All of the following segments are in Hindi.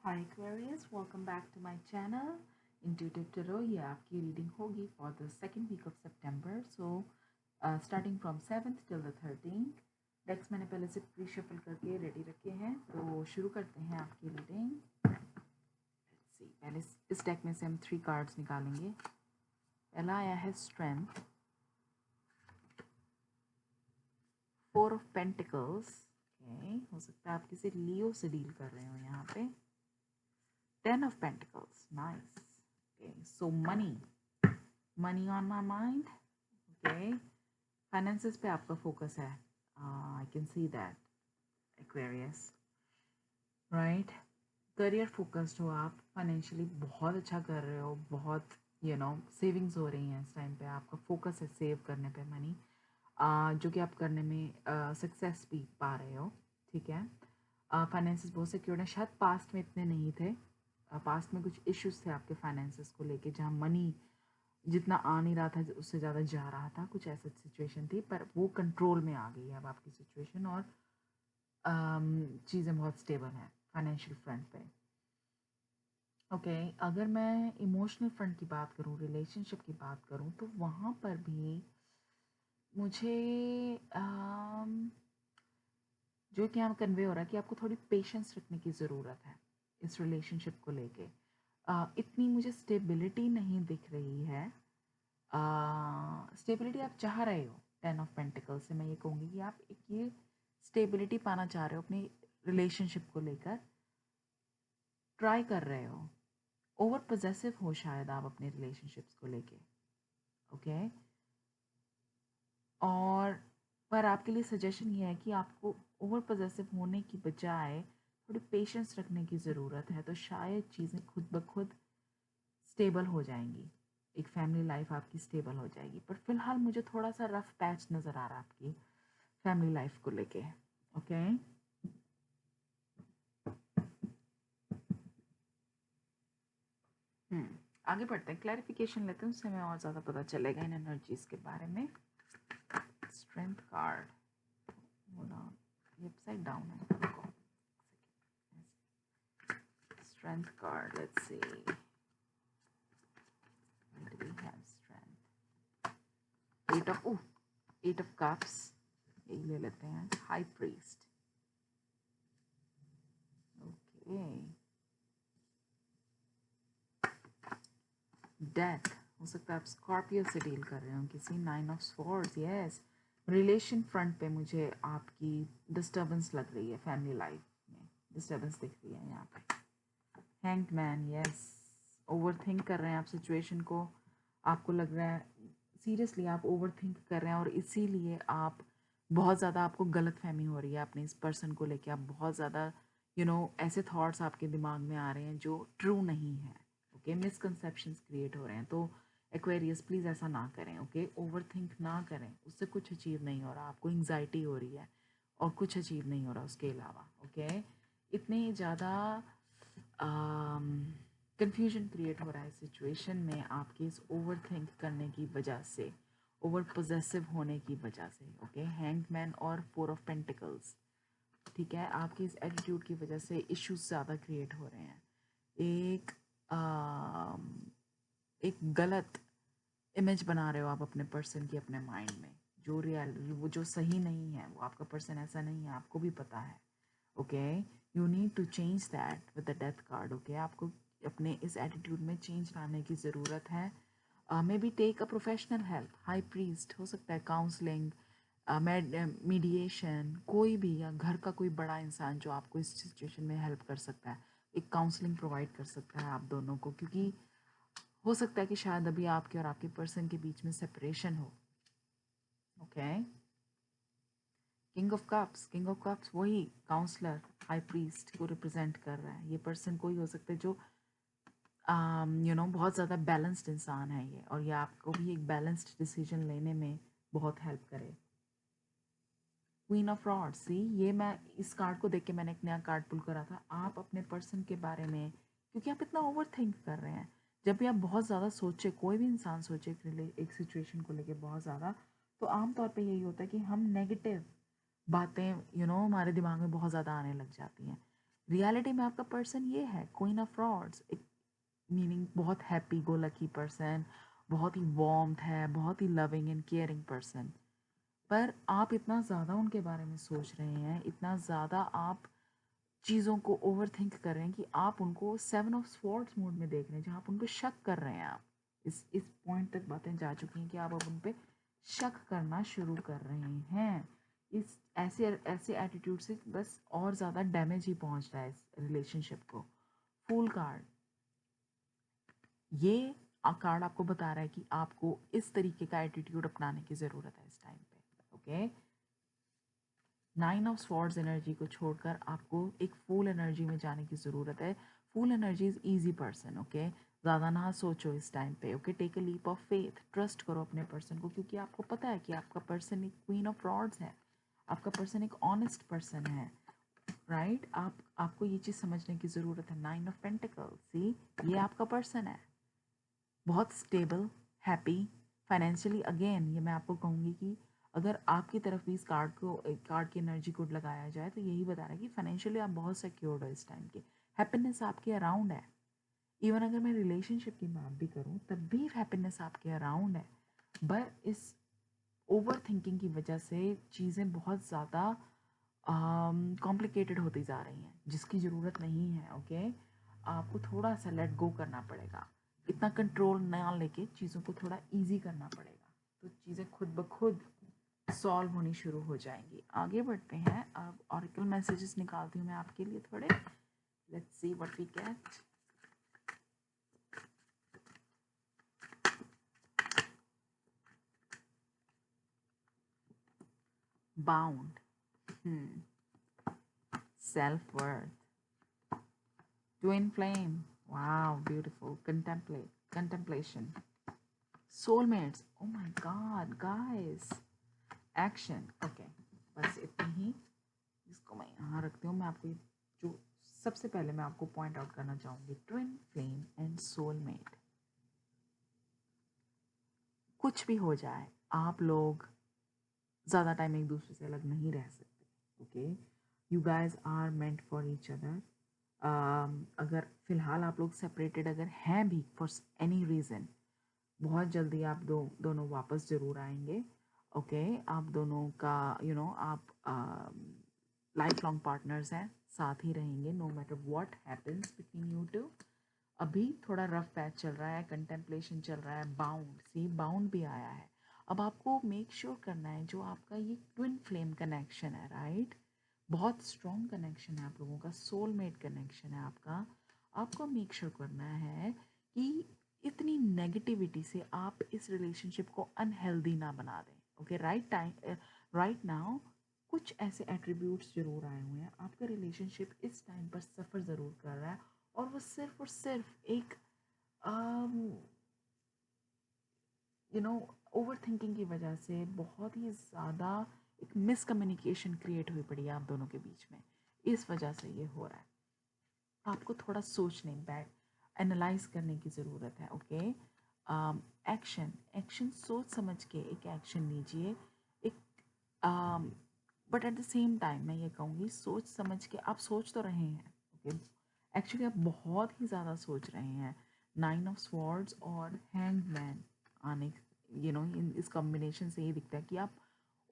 Hi Aquarius, welcome back to my channel. Intuitive Tarot, ये आपकी रीडिंग होगी for the second week of September. So starting from 7th till the 13th. डेक्स मैंने पहले से प्री शफल करके रेडी रखे हैं, तो शुरू करते हैं आपकी रीडिंग. Let's see, पहले इस डेक में से हम 3 कार्ड्स निकालेंगे. पहला आया है स्ट्रेंथ, 4 ऑफ पेंटिकल्स. ओके, हो सकता है आप किसी लियो से डील कर रहे हो यहाँ पे. 10 of Pentacles, nice. Okay, so money on my mind. Okay, finances पे आपका focus है. I can see that, Aquarius. Right? Career focused हो आप, financially बहुत अच्छा कर रहे हो, बहुत savings हो रही हैं इस टाइम पे. आपका focus है save करने पे money, जो कि आप करने में success भी पा रहे हो. ठीक है, finances बहुत secure है. शायद past में इतने नहीं थे. पास्ट में कुछ इश्यूज थे आपके फाइनेंसेस को लेके, जहाँ मनी जितना आ नहीं रहा था उससे ज़्यादा जा रहा था. कुछ ऐसी सिचुएशन थी, पर वो कंट्रोल में आ गई है अब आपकी सिचुएशन, और चीज़ें बहुत स्टेबल हैं फाइनेंशियल फ्रंट पे. ओके, अगर मैं इमोशनल फ्रंट की बात करूँ, रिलेशनशिप की बात करूँ, तो वहाँ पर भी मुझे जो कि यहाँ कन्वे हो रहा है कि आपको थोड़ी पेशेंस रखने की ज़रूरत है इस रिलेशनशिप को लेके. इतनी मुझे स्टेबिलिटी नहीं दिख रही है. स्टेबिलिटी आप चाह रहे हो 10 ऑफ पेंटिकल्स से. मैं ये कहूँगी कि आप एक ये स्टेबिलिटी पाना चाह रहे हो अपनी रिलेशनशिप को लेकर, ट्राई कर रहे हो. ओवर पोजेसिव हो शायद आप अपने रिलेशनशिप्स को लेके. ओके, और पर आपके लिए सजेशन ये है कि आपको ओवर पोजेसिव होने की बजाय थोड़ी पेशेंस रखने की ज़रूरत है, तो शायद चीज़ें खुद ब खुद स्टेबल हो जाएंगी. एक फैमिली लाइफ आपकी स्टेबल हो जाएगी. पर फिलहाल मुझे थोड़ा सा रफ पैच नज़र आ रहा है आपकी फैमिली लाइफ को लेके. ओके, आगे बढ़ते हैं, क्लैरिफिकेशन लेते हैं, उससे हमें और ज़्यादा पता चलेगा इन एनर्जीज के बारे में. स्ट्रेंथ कार्ड, ये अपसाइड डाउन है. Strength card, let's see, we have strength. 8 of cups, यही ले लेते हैं. High priest. ओके, डेथ, हो सकता है आप स्कॉर्पियो से डील कर रहे हो किसी. 9 of swords, yes. Relation front पे मुझे आपकी डिस्टर्बेंस लग रही है, फैमिली लाइफ में डिस्टर्बेंस दिख रही है यहाँ पे. Hanged man, yes. Over think कर रहे हैं आप सिचुएशन को. आपको लग रहा है सीरियसली आप ओवर थिंक कर रहे हैं, और इसीलिए आप बहुत ज़्यादा, आपको गलत फहमी हो रही है अपने इस पर्सन को लेके. आप बहुत ज़्यादा ऐसे थॉट्स आपके दिमाग में आ रहे हैं जो ट्रू नहीं है. ओके, मिसकंसेप्शंस क्रिएट हो रहे हैं. तो एक्वेरियस प्लीज़ ऐसा ना करें. ओके, ओवर थिंक ना करें, उससे कुछ अचीव नहीं हो रहा. आपको एंग्जाइटी हो रही है और कुछ अचीव नहीं हो रहा उसके अलावा. ओके, इतने ज़्यादा कन्फ्यूजन क्रिएट हो रहा है सिचुएशन में आपके इस ओवर थिंक करने की वजह से, ओवर पोजेसिव होने की वजह से. ओके, हैंग्ड मैन और 4 ऑफ पेंटिकल्स. ठीक है, आपके इस एटीट्यूड की वजह से इश्यूज ज़्यादा क्रिएट हो रहे हैं. एक गलत इमेज बना रहे हो आप अपने पर्सन की अपने माइंड में, जो रियलिटी वो जो सही नहीं है. वो आपका पर्सन ऐसा नहीं है, आपको भी पता है. Okay, you need to change that with the death card. Okay, आपको अपने इस एटीट्यूड में चेंज लाने की ज़रूरत है. Maybe take a professional help. High priest हो सकता है, काउंसलिंग, मीडिएशन, कोई भी, या घर का कोई बड़ा इंसान जो आपको इस सिचुएशन में हेल्प कर सकता है, एक काउंसलिंग प्रोवाइड कर सकता है आप दोनों को. क्योंकि हो सकता है कि शायद अभी आपके और आपके पर्सन के बीच में सेपरेशन हो. Okay, king of cups. King of cups वही काउंसलर, हाई प्रीस्ट को रिप्रेजेंट कर रहा है. ये पर्सन कोई हो सकता है जो बहुत ज़्यादा बैलेंस्ड इंसान है ये, और ये आपको भी एक बैलेंस्ड डिसीजन लेने में बहुत हेल्प करे. क्वीन ऑफ रॉड्स, सी, ये मैं इस कार्ड को देख के मैंने एक नया कार्ड पुल करा था. आप अपने पर्सन के बारे में, क्योंकि आप इतना ओवर थिंक कर रहे हैं, जब भी आप बहुत ज़्यादा सोचे, कोई भी इंसान सोचे एक सिचुएशन को लेके बहुत ज़्यादा, तो आमतौर पे यही होता है कि हम नेगेटिव बातें हमारे दिमाग में बहुत ज़्यादा आने लग जाती हैं. रियलिटी में आपका पर्सन ये है क्वीन ऑफ फ्रॉड्स, मीनिंग बहुत हैप्पी गो लकी पर्सन, बहुत ही वार्म्थ है, बहुत ही लविंग एंड केयरिंग पर्सन। पर आप इतना ज़्यादा उनके बारे में सोच रहे हैं, इतना ज़्यादा आप चीज़ों को ओवर थिंक कर रहे हैं कि आप उनको 7 ऑफ स्वॉर्ड्स मोड में देख रहे हैं, जहाँ आप उन पर शक कर रहे हैं। आप इस पॉइंट तक बातें जा चुकी हैं कि आप अब उन पर शक करना शुरू कर रहे हैं। इस ऐसे ऐसे एटीट्यूड से बस और ज़्यादा डैमेज ही पहुंच रहा है इस रिलेशनशिप को। फूल कार्ड, ये कार्ड आपको बता रहा है कि आपको इस तरीके का एटीट्यूड अपनाने की ज़रूरत है इस टाइम पे। ओके, 9 ऑफ स्वॉर्ड्स एनर्जी को छोड़कर आपको एक फूल एनर्जी में जाने की ज़रूरत है। Full energy is easy person. Okay, ज़्यादा ना सोचो इस टाइम पे। Okay, take a leap of faith, trust करो अपने पर्सन को, क्योंकि आपको पता है कि आपका पर्सन एक क्वीन ऑफ फ्रॉड्स है, आपका पर्सन एक ऑनेस्ट पर्सन है। राइट, आपको ये चीज़ समझने की ज़रूरत है। 9 ऑफ पेंटिकल्स, सी, ये आपका पर्सन है, बहुत स्टेबल, हैप्पी फाइनेंशियली। अगेन ये मैं आपको कहूँगी कि अगर आपकी तरफ भी इस कार्ड की एनर्जी को लगाया जाए तो यही बता रहा है कि फाइनेंशियली आप बहुत सिक्योर्ड हो इस टाइम के। हैप्पीनेस आपके अराउंड है। इवन अगर मैं रिलेशनशिप की बात भी करूँ तब भी हैप्पीनेस आपके अराउंड है। बट इस ओवर थिंकिंग की वजह से चीज़ें बहुत ज़्यादा कॉम्प्लिकेटेड होती जा रही हैं, जिसकी ज़रूरत नहीं है। ओके, आपको थोड़ा सा लेट गो करना पड़ेगा, इतना कंट्रोल ना लेके चीज़ों को थोड़ा इजी करना पड़ेगा, तो चीज़ें खुद ब खुद सॉल्व होनी शुरू हो जाएंगी। आगे बढ़ते हैं। अब ऑरेकल मैसेजेस निकालती हूँ मैं आपके लिए थोड़े। Let's see what we get. Bound, self worth, twin flame, wow beautiful, contemplation, soulmates, oh my god guys, action. Okay, बस इतनी ही। इसको मैं यहाँ रखती हूँ। मैं आपको जो सबसे पहले मैं आपको पॉइंट आउट करना चाहूँगी, ट्विन फ्लेम एंड सोलमेट। कुछ भी हो जाए, आप लोग ज़्यादा टाइम एक दूसरे से अलग नहीं रह सकते। Okay, you guys are meant for each other. अगर फ़िलहाल आप लोग सेपरेटेड अगर हैं भी फॉर एनी रीज़न, बहुत जल्दी आप दोनों वापस ज़रूर आएंगे। ओके, आप दोनों का आप लाइफ लॉन्ग पार्टनर्स हैं, साथ ही रहेंगे no matter what happens between you two. अभी थोड़ा रफ पैच चल रहा है, कंटेम्पलेशन चल रहा है, बाउंड, सी बाउंड भी आया है। अब आपको मेक श्योर करना है जो आपका ये ट्विन फ्लेम कनेक्शन है, राइट, बहुत स्ट्रॉन्ग कनेक्शन है आप लोगों का, सोलमेट कनेक्शन है आपका। आपको मेक श्योर करना है कि इतनी नेगेटिविटी से आप इस रिलेशनशिप को अनहेल्दी ना बना दें। ओके, राइट नाउ कुछ ऐसे एट्रीब्यूट्स जरूर आए हुए हैं, आपका रिलेशनशिप इस टाइम पर सफ़र ज़रूर कर रहा है, और वो सिर्फ एक ओवर थिंकिंग की वजह से बहुत ही ज़्यादा एक मिसकम्युनिकेशन क्रिएट हुई पड़ी है आप दोनों के बीच में, इस वजह से ये हो रहा है। आपको थोड़ा सोचने, बैठ एनालाइज करने की ज़रूरत है। ओके, एक्शन सोच समझ के एक एक्शन लीजिए, एक but at the same time मैं ये कहूँगी सोच समझ के आप सोच तो रहे हैं। ओके, एक्चुअली आप बहुत ही ज़्यादा सोच रहे हैं। 9 ऑफ स्वॉर्ड्स और हैंगमैन आने इस कॉम्बिनेशन से ये दिखता है कि आप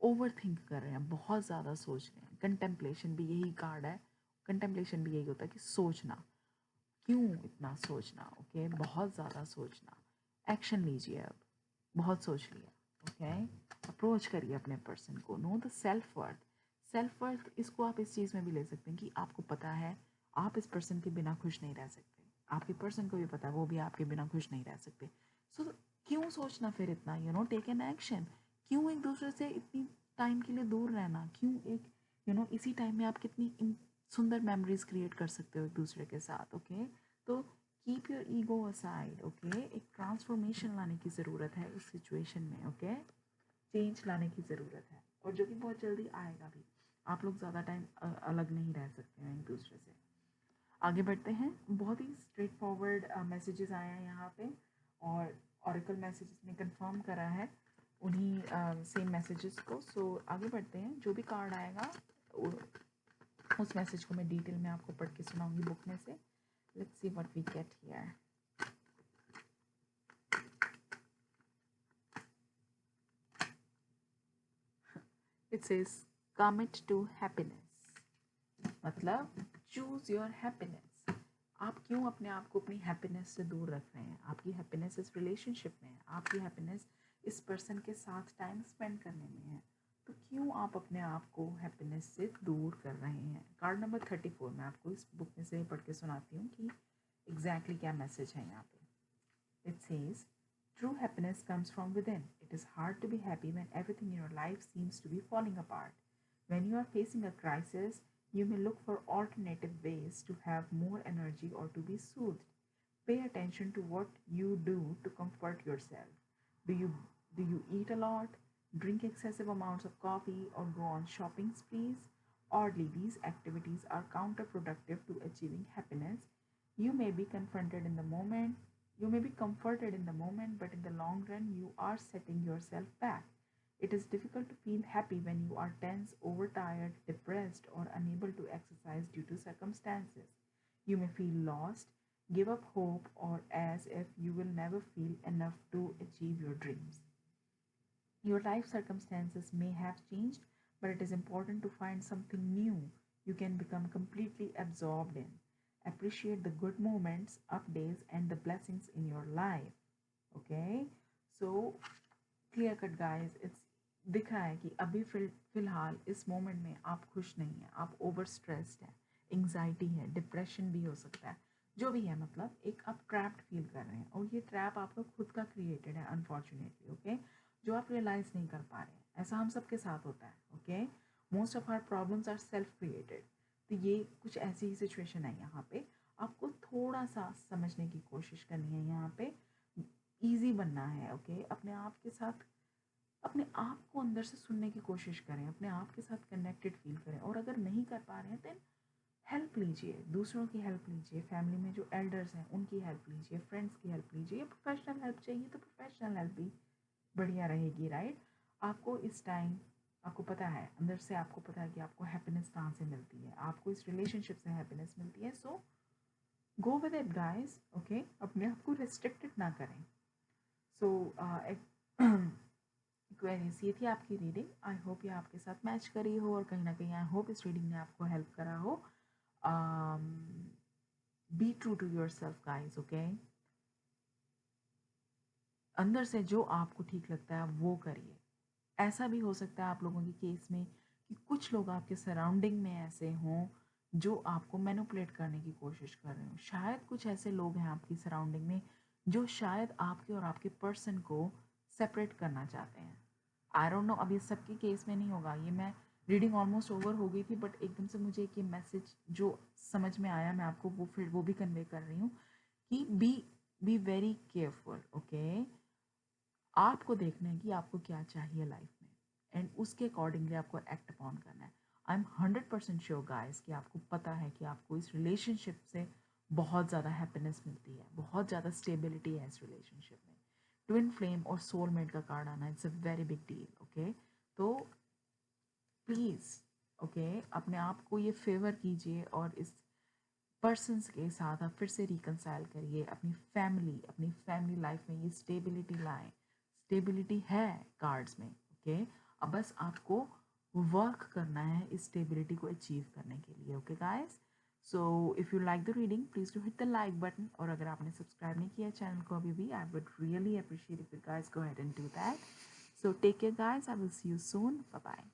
ओवर थिंक कर रहे हैं, बहुत ज़्यादा सोच रहे हैं। कंटेम्पलेशन भी यही कार्ड है, कंटेम्पलेशन भी यही होता है कि सोचना, क्यों इतना सोचना। ओके, बहुत ज़्यादा सोचना, एक्शन लीजिए अब, बहुत सोच लिया। ओके, अप्रोच करिए अपने पर्सन को, know the self worth. Self worth इसको आप इस चीज़ में भी ले सकते हैं कि आपको पता है आप इस पर्सन के बिना खुश नहीं रह सकते, आपके पर्सन को भी पता है वो भी आपके बिना खुश नहीं रह सकते। सो क्यों सोचना फिर इतना, टेक एन एक्शन। क्यों एक दूसरे से इतनी टाइम के लिए दूर रहना, क्यों एक इसी टाइम में आप कितनी सुंदर मेमोरीज क्रिएट कर सकते हो एक दूसरे के साथ। ओके, तो keep your ego aside. Okay, एक ट्रांसफॉर्मेशन लाने की ज़रूरत है इस सिचुएशन में। ओके, चेंज लाने की ज़रूरत है, और जो कि बहुत जल्दी आएगा भी। आप लोग ज़्यादा टाइम अलग नहीं रह सकते हैं एक दूसरे से। आगे बढ़ते हैं। बहुत ही स्ट्रेट फॉरवर्ड मैसेजेस आए हैं यहाँ पे, और ऑरेकल मैसेजेस ने कंफर्म करा है उन्हीं सेम मैसेजेस को। सो आगे बढ़ते हैं। जो भी कार्ड आएगा उस मैसेज को मैं डिटेल में आपको पढ़ के सुनाऊंगी बुक में से. Let's see what we get here. It says commit to happiness. मतलब चूज योर हैप्पीनेस. आप क्यों अपने आप को अपनी हैप्पीनेस से दूर रख रहे हैं? आपकी हैप्पीनेस इस रिलेशनशिप में है, आपकी हैप्पीनेस इस पर्सन के साथ टाइम स्पेंड करने में है. तो क्यों आप अपने आप को हैप्पीनेस से दूर कर रहे हैं? कार्ड नंबर 34 मैं आपको इस बुक में से पढ़ के सुनाती हूँ कि एग्जैक्टली क्या मैसेज है यहाँ पे. It says true happiness comes from within. It is hard to be happy when everything in your life seems to be falling apart. When you are facing a crisis, you may look for alternative ways to have more energy or to be soothed. Pay attention to what you do to comfort yourself. Do you do you eat a lot, drink excessive amounts of coffee, or go on shopping sprees? Oddly, these activities are counterproductive to achieving happiness. You may be confronted in the moment, you may be comforted in the moment, but in the long run, you are setting yourself back. It is difficult to feel happy when you are tense, overtired, depressed, or unable to exercise due to circumstances. You may feel lost, give up hope, or as if you will never feel enough to achieve your dreams. Your life circumstances may have changed, but it is important to find something new you can become completely absorbed in. Appreciate the good moments, up days, and the blessings in your life. Okay? So, clear cut guys, it's दिख रहा है कि अभी फिलहाल इस मोमेंट में आप खुश नहीं हैं, आप ओवर स्ट्रेस्ड हैं, एंग्जाइटी है, डिप्रेशन भी हो सकता है, जो भी है. मतलब एक आप ट्रैप्ड फील कर रहे हैं और ये ट्रैप आपका खुद का क्रिएटेड है अनफॉर्चुनेटली. ओके, जो आप रियलाइज़ नहीं कर पा रहे हैं. ऐसा हम सबके साथ होता है. Okay, most of our problems are self created. तो ये कुछ ऐसी ही सिचुएशन है यहाँ पे. आपको थोड़ा सा समझने की कोशिश करनी है यहाँ पे. ईजी बनना है. ओके, अपने आप के साथ, अपने आप को अंदर से सुनने की कोशिश करें, अपने आप के साथ कनेक्टेड फील करें. और अगर नहीं कर पा रहे हैं देन हेल्प लीजिए, दूसरों की हेल्प लीजिए, फैमिली में जो एल्डर्स हैं उनकी हेल्प लीजिए, फ्रेंड्स की हेल्प लीजिए. प्रोफेशनल हेल्प चाहिए तो प्रोफेशनल हेल्प भी बढ़िया रहेगी. राइट, आपको इस टाइम, आपको पता है अंदर से, आपको पता है कि आपको हैप्पीनेस कहाँ से मिलती है, आपको इस रिलेशनशिप से हैप्पीनेस मिलती है. So go with it guys. Okay, अपने आप को रिस्ट्रिक्टेड ना करें. सो क्वेरीज ये थी आपकी रीडिंग. आई होप ये आपके साथ मैच करी हो और कहीं ना कहीं आई होप इस रीडिंग ने आपको हेल्प करा हो. Be true to yourself guys. Okay, अंदर से जो आपको ठीक लगता है वो करिए. ऐसा भी हो सकता है आप लोगों के केस में कि कुछ लोग आपके सराउंडिंग में ऐसे हों जो आपको मैनिपुलेट करने की कोशिश कर रहे हो. शायद कुछ ऐसे लोग हैं आपकी सराउंडिंग में जो शायद आपके और आपके पर्सन को सेपरेट करना चाहते हैं. आई डोंट नो, अभी सबके केस में नहीं होगा. ये मैं रीडिंग ऑलमोस्ट ओवर हो गई थी, बट एकदम से मुझे एक ये मैसेज जो समझ में आया, मैं आपको वो फिर वो भी कन्वे कर रही हूँ कि बी वेरी केयरफुल. ओके, आपको देखना है कि आपको क्या चाहिए लाइफ में एंड उसके अकॉर्डिंगली आपको एक्ट अपॉन करना है. आई एम 100% श्योर गाइस कि आपको पता है कि आपको इस रिलेशनशिप से बहुत ज़्यादा हैप्पीनेस मिलती है, बहुत ज़्यादा स्टेबिलिटी है इस रिलेशनशिप में. ट्विन फ्लेम और सोलमेट का कार्ड आना, it's a very big deal. Okay, तो प्लीज़ ओके अपने आप को ये फेवर कीजिए और इस पर्सन्स के साथ आप फिर से रिकनसाइल करिए. अपनी फैमिली लाइफ में ये स्टेबिलिटी लाएं. स्टेबिलिटी है कार्ड्स में. ओके, अब बस आपको वर्क करना है इस स्टेबिलिटी को अचीव करने के लिए. Okay guys, so if you like the reading please do hit the like button. और अगर आपने सब्सक्राइब नहीं किया चैनल को अभी भी, I would really appreciate if you guys go ahead and do that. So take care guys, I will see you soon. Bye bye.